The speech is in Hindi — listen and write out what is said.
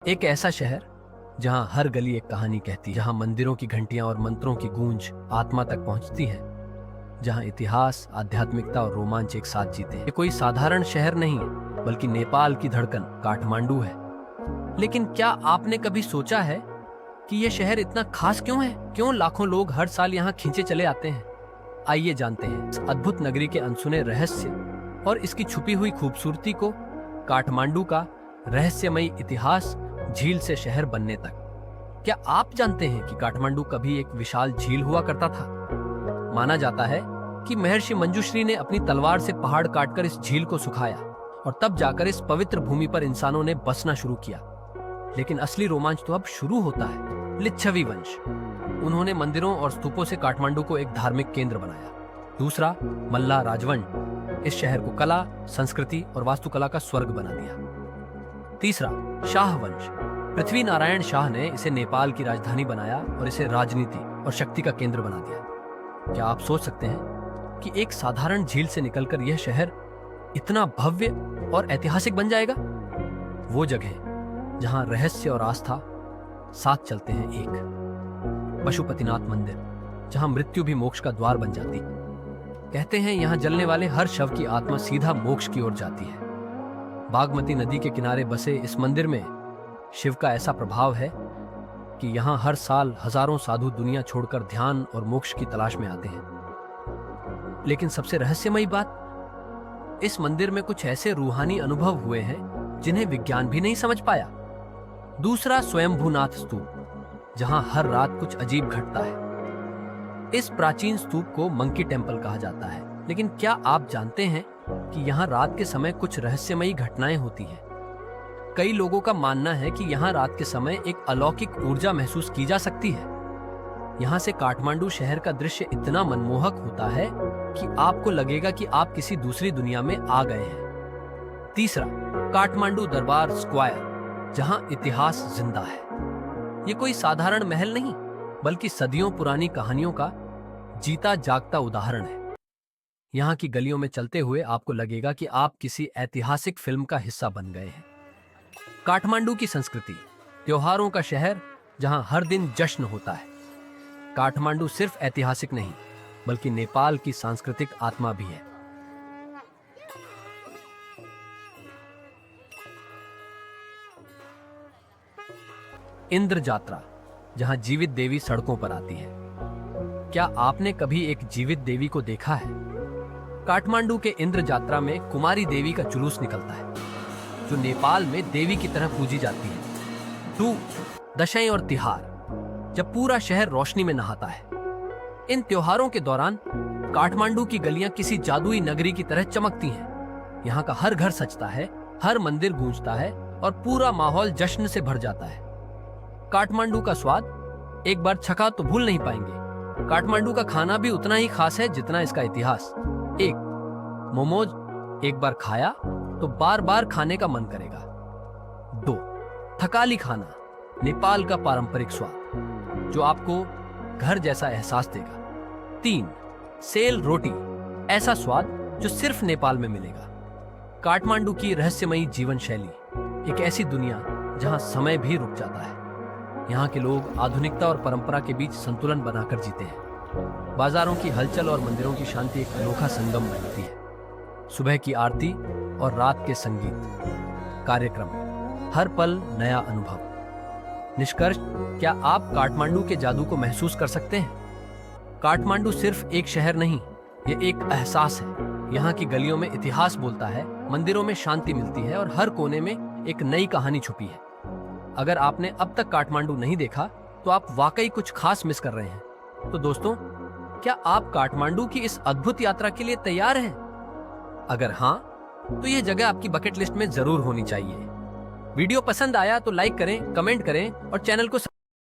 एक ऐसा शहर जहां हर गली एक कहानी कहती है, जहां मंदिरों की घंटियां और मंत्रों की गूंज आत्मा तक पहुंचती है, जहां इतिहास, आध्यात्मिकता और रोमांच एक साथ जीते हैं। ये कोई साधारण शहर नहीं बल्कि नेपाल की धड़कन काठमांडू है। लेकिन क्या आपने कभी सोचा है कि यह शहर इतना खास क्यों है? क्यों लाखों लोग हर साल यहाँ खींचे चले आते हैं? आइए जानते हैं इस अद्भुत नगरी के अनसुने रहस्य और इसकी छुपी हुई खूबसूरती को। काठमांडू का रहस्यमयी इतिहास, झील से शहर बनने तक। क्या आप जानते हैं कि काठमांडू कभी एक विशाल झील हुआ करता था? माना जाता है कि महर्षि मंजुश्री ने अपनी तलवार से पहाड़ काटकर इस झील को सुखाया और तब जाकर इस पवित्र भूमि पर इंसानों ने बसना शुरू किया। लेकिन असली रोमांच तो अब शुरू होता है। लिच्छवी वंश, उन्होंने मंदिरों और स्तूपों से काठमांडू को एक धार्मिक केंद्र बनाया। दूसरा, मल्ला राजवंश, इस शहर को कला, संस्कृति और वास्तुकला का स्वर्ग बना दिया। तीसरा, शाह वंश, पृथ्वी नारायण शाह ने इसे नेपाल की राजधानी बनाया और इसे राजनीति और शक्ति का केंद्र बना दिया। क्या आप सोच सकते हैं कि एक साधारण झील से निकलकर यह शहर इतना भव्य और ऐतिहासिक बन जाएगा? वो जगह जहां रहस्य और आस्था साथ चलते हैं। एक पशुपतिनाथ मंदिर, जहां मृत्यु भी मोक्ष का द्वार बन जाती। कहते हैं यहां जलने वाले हर शव की आत्मा सीधा मोक्ष की ओर जाती है। बागमती नदी के किनारे बसे इस मंदिर में शिव का ऐसा प्रभाव है कि यहां हर साल हजारों साधु दुनिया छोड़कर ध्यान और मोक्ष की तलाश में आते हैं। लेकिन सबसे रहस्यमयी बात, इस मंदिर में कुछ ऐसे रूहानी अनुभव हुए हैं जिन्हें विज्ञान भी नहीं समझ पाया। दूसरा, स्वयंभूनाथ स्तूप, जहां हर रात कुछ अजीब घटता है। इस प्राचीन स्तूप को मंकी टेम्पल कहा जाता है। लेकिन क्या आप जानते हैं कि यहाँ रात के समय कुछ रहस्यमयी घटनाएं होती हैं? कई लोगों का मानना है कि यहाँ रात के समय एक अलौकिक ऊर्जा महसूस की जा सकती है। यहाँ से काठमांडू शहर का दृश्य इतना मनमोहक होता है कि आपको लगेगा कि आप किसी दूसरी दुनिया में आ गए हैं। तीसरा, काठमांडू दरबार स्क्वायर, जहाँ इतिहास जिंदा है। ये कोई साधारण महल नहीं बल्कि सदियों पुरानी कहानियों का जीता जागता उदाहरण है। यहाँ की गलियों में चलते हुए आपको लगेगा कि आप किसी ऐतिहासिक फिल्म का हिस्सा बन गए हैं। काठमांडू की संस्कृति, त्योहारों का शहर जहां हर दिन जश्न होता है। काठमांडू सिर्फ ऐतिहासिक नहीं बल्कि नेपाल की सांस्कृतिक आत्मा भी है। इंद्र जात्रा, जहां जीवित देवी सड़कों पर आती है। क्या आपने कभी एक जीवित देवी को देखा है? काठमांडू के इंद्र जात्रा में कुमारी देवी का जुलूस निकलता है, जो नेपाल में देवी की तरह पूजी जाती है। 2, दशैं और तिहार, जब पूरा शहर रोशनी में नहाता है। इन त्योहारों के दौरान काठमांडू की गलियां किसी जादुई नगरी की तरह चमकती हैं। यहाँ का हर घर सजता है, हर मंदिर गूंजता है और पूरा माहौल जश्न से भर जाता है। काठमांडू का स्वाद एक बार चखा तो भूल नहीं पाएंगे। काठमांडू का खाना भी उतना ही खास है जितना इसका इतिहास। 1, मोमोज, एक बार खाया तो बार बार खाने का मन करेगा। 2, थकाली खाना, नेपाल का पारंपरिक स्वाद जो आपको घर जैसा एहसास देगा। 3, सेल रोटी, ऐसा स्वाद जो सिर्फ नेपाल में मिलेगा। काठमांडू की रहस्यमयी जीवन शैली, एक ऐसी दुनिया जहां समय भी रुक जाता है। यहाँ के लोग आधुनिकता और परंपरा के बीच संतुलन बनाकर जीते हैं। बाजारों की हलचल और मंदिरों की शांति एक अनोखा संगम बनती है। सुबह की आरती और रात के संगीत कार्यक्रम, हर पल नया अनुभव। निष्कर्ष, क्या आप काठमांडू के जादू को महसूस कर सकते हैं? काठमांडू सिर्फ एक शहर नहीं, ये एक एहसास है। यहाँ की गलियों में इतिहास बोलता है, मंदिरों में शांति मिलती है और हर कोने में एक नई कहानी छुपी है। अगर आपने अब तक काठमांडू नहीं देखा तो आप वाकई कुछ खास मिस कर रहे हैं। तो दोस्तों, क्या आप काठमांडू की इस अद्भुत यात्रा के लिए तैयार हैं? अगर हाँ, तो यह जगह आपकी बकेट लिस्ट में जरूर होनी चाहिए। वीडियो पसंद आया तो लाइक करें, कमेंट करें और चैनल को